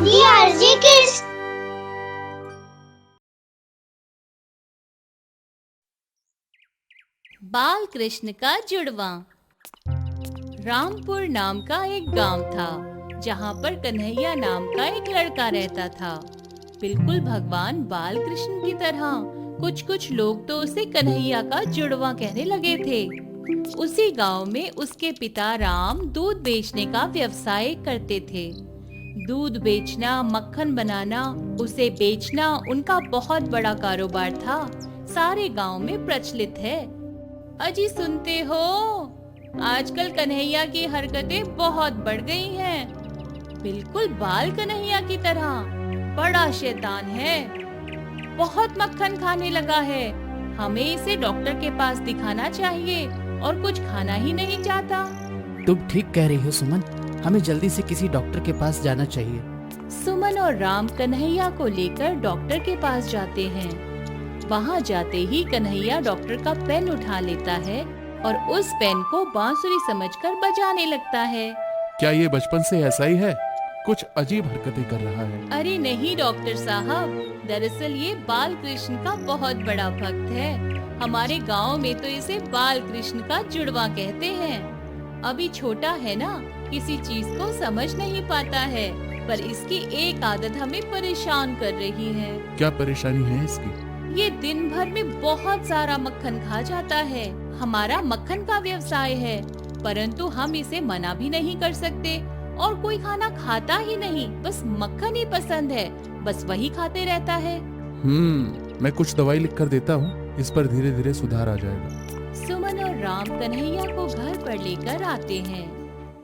DRG Kids। बाल कृष्ण का जुड़वा। रामपुर नाम का एक गांव था, जहां पर कन्हैया नाम का एक लड़का रहता था, बिल्कुल भगवान बाल कृष्ण की तरह। कुछ लोग तो उसे कन्हैया का जुड़वा कहने लगे थे। उसी गांव में उसके पिता राम दूध बेचने का व्यवसाय करते थे। दूध बेचना, मक्खन बनाना, उसे बेचना उनका बहुत बड़ा कारोबार था। सारे गांव में प्रचलित है। अजी सुनते हो, आजकल कन्हैया की हरकतें बहुत बढ़ गई हैं। बिल्कुल बाल कन्हैया की तरह। बड़ा शैतान है, बहुत मक्खन खाने लगा है। हमें इसे डॉक्टर के पास दिखाना चाहिए और कुछ खाना ही नहीं चाहता। तुम ठीक कह रही हो सुमन, हमें जल्दी से किसी डॉक्टर के पास जाना चाहिए। सुमन और राम कन्हैया को लेकर डॉक्टर के पास जाते हैं। वहाँ जाते ही कन्हैया डॉक्टर का पेन उठा लेता है और उस पेन को बांसुरी समझकर बजाने लगता है। क्या ये बचपन से ऐसा ही है? कुछ अजीब हरकतें कर रहा है। अरे नहीं डॉक्टर साहब, दरअसल ये बाल कृष्ण का बहुत बड़ा भक्त है। हमारे गांव में तो इसे बाल कृष्ण का जुड़वा कहते हैं। अभी छोटा है ना, किसी चीज को समझ नहीं पाता है, पर इसकी एक आदत हमें परेशान कर रही है। क्या परेशानी है इसकी? ये दिन भर में बहुत सारा मक्खन खा जाता है। हमारा मक्खन का व्यवसाय है, परंतु हम इसे मना भी नहीं कर सकते और कोई खाना खाता ही नहीं, बस मक्खन ही पसंद है, बस वही खाते रहता है। मैं कुछ दवाई लिख कर देता हूँ, इस पर धीरे धीरे सुधार आ जाएगा। सुमन और राम कन्हैया को घर पर लेकर आते हैं।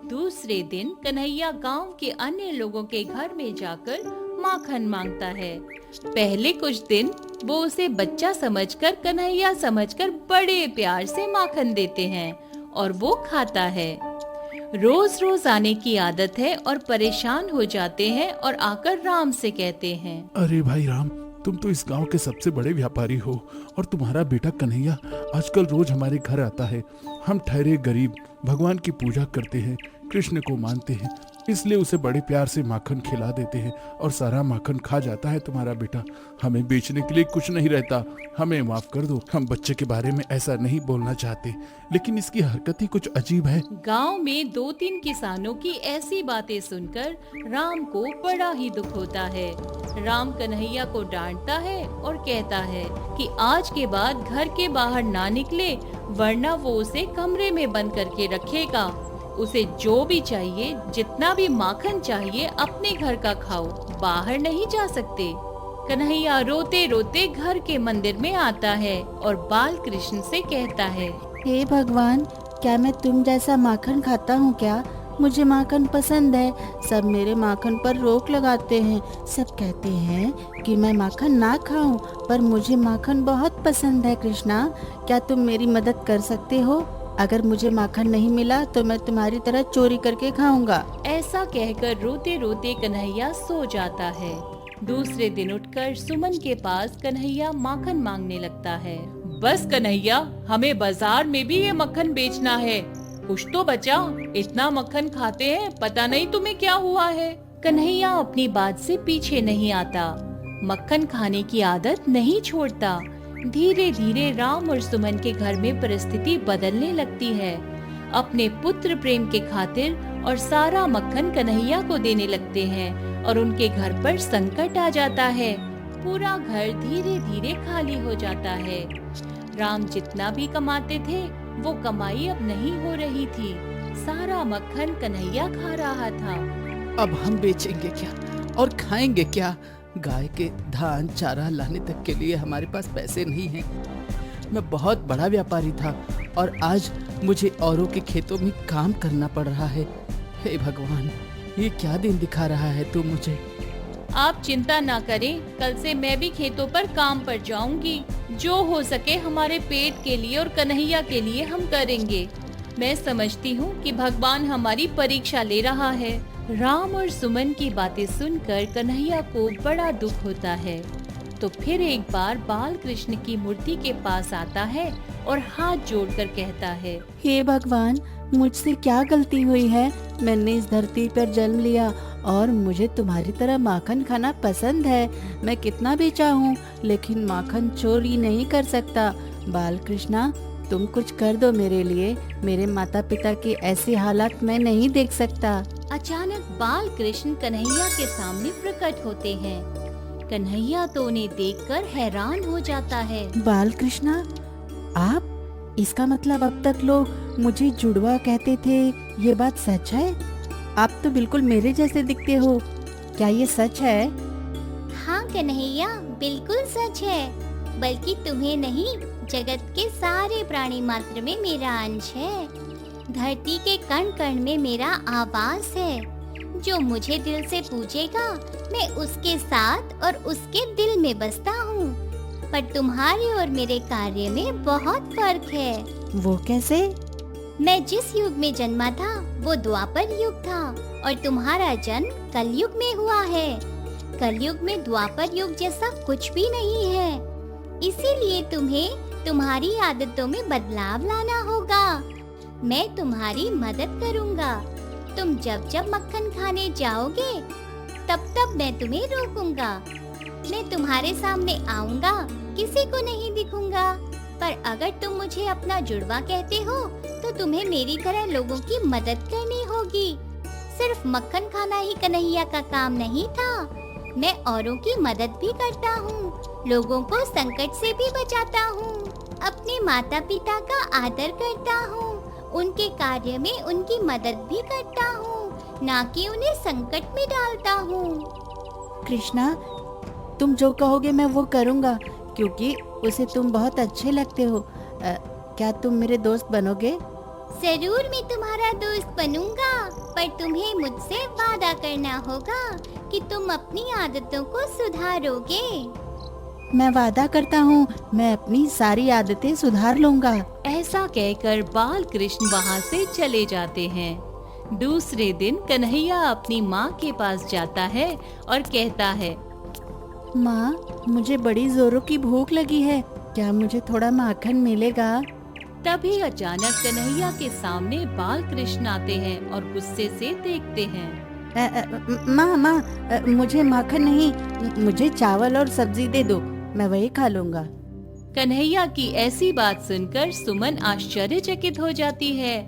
दूसरे दिन कन्हैया गांव के अन्य लोगों के घर में जाकर माखन मांगता है। पहले कुछ दिन वो उसे बच्चा समझकर, कन्हैया समझकर बड़े प्यार से माखन देते हैं और वो खाता है। रोज रोज आने की आदत है और परेशान हो जाते हैं और आकर राम से कहते हैं, अरे भाई राम, तुम तो इस गांव के सबसे बड़े व्यापारी हो और तुम्हारा बेटा कन्हैया आजकल रोज हमारे घर आता है। हम ठहरे गरीब भगवान की पूजा करते हैं, कृष्ण को मानते हैं, इसलिए उसे बड़े प्यार से माखन खिला देते हैं और सारा माखन खा जाता है तुम्हारा बेटा। हमें बेचने के लिए कुछ नहीं रहता, हमें माफ कर दो। हम बच्चे के बारे में ऐसा नहीं बोलना चाहते, लेकिन इसकी हरकत ही कुछ अजीब है। गांव में 2-3 किसानों की ऐसी बातें सुनकर राम को बड़ा ही दुख होता है। राम कन्हैया को डांटता है और कहता है कि आज के बाद घर के बाहर ना निकले, वरना वो उसे कमरे में बंद करके रखेगा। उसे जो भी चाहिए, जितना भी माखन चाहिए, अपने घर का खाओ, बाहर नहीं जा सकते। कन्हैया रोते रोते घर के मंदिर में आता है और बाल कृष्ण से कहता है, हे भगवान, क्या मैं तुम जैसा माखन खाता हूँ क्या? मुझे माखन पसंद है। सब मेरे माखन पर रोक लगाते हैं। सब कहते हैं कि मैं माखन ना खाऊं, पर मुझे माखन बहुत पसंद है। कृष्णा, क्या तुम मेरी मदद कर सकते हो? अगर मुझे माखन नहीं मिला तो मैं तुम्हारी तरह चोरी करके खाऊंगा। ऐसा कहकर रोते रोते कन्हैया सो जाता है। दूसरे दिन उठकर सुमन के पास कन्हैया माखन मांगने लगता है। बस कन्हैया, हमें बाजार में भी ये मक्खन बेचना है, कुछ तो बचा। इतना मक्खन खाते हैं, पता नहीं तुम्हें क्या हुआ है। कन्हैया अपनी बात से पीछे नहीं आता, मक्खन खाने की आदत नहीं छोड़ता। धीरे धीरे राम और सुमन के घर में परिस्थिति बदलने लगती है। अपने पुत्र प्रेम के खातिर और सारा मक्खन कन्हैया को देने लगते हैं और उनके घर पर संकट आ जाता है। पूरा घर धीरे धीरे खाली हो जाता है। राम जितना भी कमाते थे, वो कमाई अब नहीं हो रही थी। सारा मक्खन कन्हैया खा रहा था। अब हम बेचेंगे क्या और खाएंगे क्या? गाय के धान चारा लाने तक के लिए हमारे पास पैसे नहीं हैं। मैं बहुत बड़ा व्यापारी था और आज मुझे औरों के खेतों में काम करना पड़ रहा है। हे भगवान, ये क्या दिन दिखा रहा है तू मुझे? आप चिंता ना करें, कल से मैं भी खेतों पर काम पर जाऊंगी। जो हो सके हमारे पेट के लिए और कन्हैया के लिए हम करेंगे। मैं समझती हूँ कि भगवान हमारी परीक्षा ले रहा है। राम और सुमन की बातें सुनकर कन्हैया को बड़ा दुख होता है। तो फिर एक बार बाल कृष्ण की मूर्ति के पास आता है और हाथ जोड़कर कहता है, हे भगवान, मुझसे क्या गलती हुई है? मैंने इस धरती पर जन्म लिया और मुझे तुम्हारी तरह माखन खाना पसंद है। मैं कितना भी चाहूँ लेकिन माखन चोरी नहीं कर सकता। बाल कृष्णा, तुम कुछ कर दो मेरे लिए। मेरे माता पिता की ऐसी हालत मैं नहीं देख सकता। अचानक बाल कृष्ण कन्हैया के सामने प्रकट होते हैं। कन्हैया तो उन्हें देखकर हैरान हो जाता है। बाल कृष्णा, आप? इसका मतलब अब तक लोग मुझे जुड़वा कहते थे, ये बात सच है? आप तो बिल्कुल मेरे जैसे दिखते हो, क्या ये सच है? हाँ कन्हैया, बिल्कुल सच है। बल्कि तुम्हें नहीं, जगत के सारे प्राणी मात्र में मेरा अंश है। धरती के कण कण में मेरा आवास है। जो मुझे दिल से पूजेगा, मैं उसके साथ और उसके दिल में बसता हूँ। पर तुम्हारे और मेरे कार्य में बहुत फर्क है। वो कैसे? मैं जिस युग में जन्मा था वो द्वापर युग था और तुम्हारा जन्म कलयुग में हुआ है। कलयुग में द्वापर युग जैसा कुछ भी नहीं है। इसीलिए तुम्हें तुम्हारी आदतों में बदलाव लाना होगा। मैं तुम्हारी मदद करूँगा। तुम जब जब मक्खन खाने जाओगे तब तब मैं तुम्हें रोकूंगा। मैं तुम्हारे सामने आऊंगा, किसी को नहीं दिखूंगा। पर अगर तुम मुझे अपना जुड़वा कहते हो तो तुम्हें मेरी तरह लोगों की मदद करनी होगी। सिर्फ मक्खन खाना ही कन्हैया का काम नहीं था। मैं औरों की मदद भी करता हूँ, लोगों को संकट से भी बचाता हूँ, अपने माता पिता का आदर करता हूँ, उनके कार्य में उनकी मदद भी करता हूँ, ना कि उन्हें संकट में डालता हूँ। कृष्णा, तुम जो कहोगे मैं वो करूँगा, क्योंकि उसे तुम बहुत अच्छे लगते हो। क्या तुम मेरे दोस्त बनोगे? जरूर मैं तुम्हारा दोस्त बनूंगा, पर तुम्हें मुझसे वादा करना होगा कि तुम अपनी आदतों को सुधारोगे। मैं वादा करता हूँ, मैं अपनी सारी आदतें सुधार लूंगा। ऐसा कहकर बाल कृष्ण वहाँ से चले जाते हैं। दूसरे दिन कन्हैया अपनी माँ के पास जाता है और कहता है, माँ, मुझे बड़ी जोरों की भूख लगी है, क्या मुझे थोड़ा माखन मिलेगा? तभी अचानक कन्हैया के सामने बाल कृष्ण आते हैं और गुस्से से देखते हैं। माँ, मुझे माखन नहीं, मुझे चावल और सब्जी दे दो, मैं वही खा लूंगा। कन्हैया की ऐसी बात सुनकर सुमन आश्चर्यचकित हो जाती है।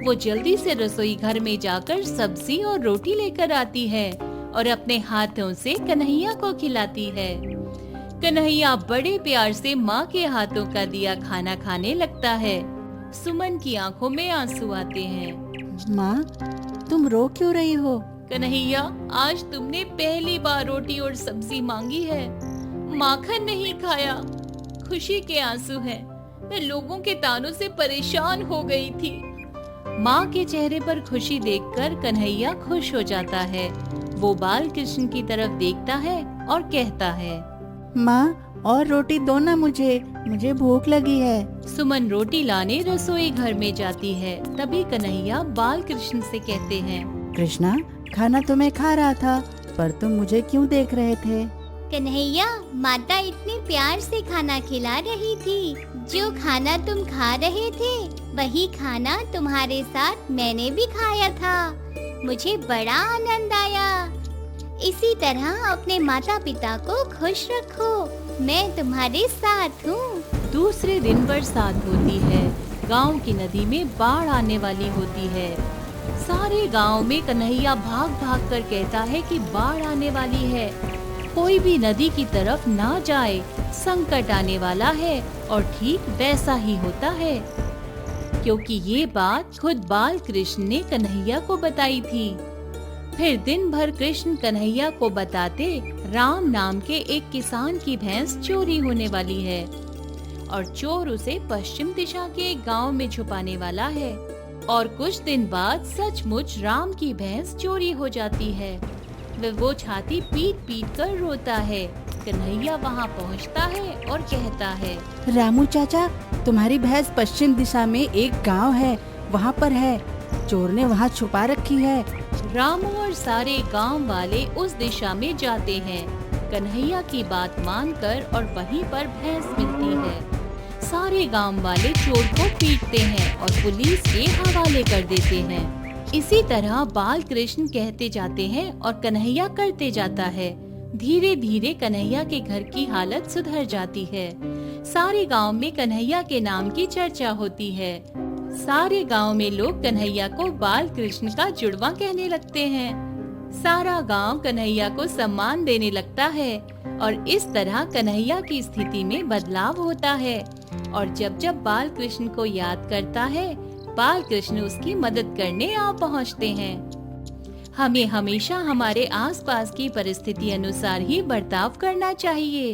वो जल्दी से रसोई घर में जाकर सब्जी और रोटी लेकर आती है और अपने हाथों से कन्हैया को खिलाती है। कन्हैया बड़े प्यार से माँ के हाथों का दिया खाना खाने लगता है। सुमन की आंखों में आंसू आते हैं। माँ, तुम रो क्यों रही हो? कन्हैया, आज तुमने पहली बार रोटी और सब्जी मांगी है, माखन नहीं खाया। खुशी के आंसू हैं। मैं लोगों के तानों से परेशान हो गई थी। माँ के चेहरे पर खुशी देखकर कन्हैया खुश हो जाता है। वो बाल कृष्ण की तरफ देखता है और कहता है, माँ, और रोटी दो ना मुझे भूख लगी है। सुमन रोटी लाने रसोई घर में जाती है। तभी कन्हैया बाल कृष्ण से कहते हैं, कृष्णा, खाना तो मैं खा रहा था, पर तुम मुझे क्यों देख रहे थे? कन्हैया, माता इतने प्यार से खाना खिला रही थी। जो खाना तुम खा रहे थे वही खाना तुम्हारे साथ मैंने भी खाया था। मुझे बड़ा आनंद आया। इसी तरह अपने माता पिता को खुश रखो। मैं तुम्हारे साथ हूँ। दूसरे दिन बरसात होती है। गांव की नदी में बाढ़ आने वाली होती है। सारे गांव में कन्हैया भाग भाग कर कहता है कि बाढ़ आने वाली है, कोई भी नदी की तरफ ना जाए, संकट आने वाला है। और ठीक वैसा ही होता है, क्योंकि ये बात खुद बाल कृष्ण ने कन्हैया को बताई थी। फिर दिन भर कृष्ण कन्हैया को बताते राम नाम के एक किसान की भैंस चोरी होने वाली है और चोर उसे पश्चिम दिशा के एक गांव में छुपाने वाला है। और कुछ दिन बाद सचमुच राम की भैंस चोरी हो जाती है। वो छाती पीट पीट कर रोता है। कन्हैया वहाँ पहुँचता है और कहता है, रामू चाचा, तुम्हारी भैंस पश्चिम दिशा में एक गांव है, वहाँ पर है। चोर ने वहाँ छुपा रखी है। रामू और सारे गांव वाले उस दिशा में जाते हैं। कन्हैया की बात मानकर और वहीं पर भैंस मिलती है। सारे गांव वाले चोर को पीटते हैं और पुलिस के हवाले कर देते हैं। इसी तरह बाल कृष्ण कहते जाते हैं और कन्हैया करते जाता है। धीरे धीरे कन्हैया के घर की हालत सुधर जाती है। सारे गांव में कन्हैया के नाम की चर्चा होती है। सारे गांव में लोग कन्हैया को बाल कृष्ण का जुड़वा कहने लगते हैं। सारा गांव कन्हैया को सम्मान देने लगता है और इस तरह कन्हैया की स्थिति में बदलाव होता है। और जब जब बाल कृष्ण को याद करता है, बाल कृष्ण उसकी मदद करने आ पहुंचते हैं। हमें हमेशा हमारे आसपास की परिस्थिति अनुसार ही बर्ताव करना चाहिए।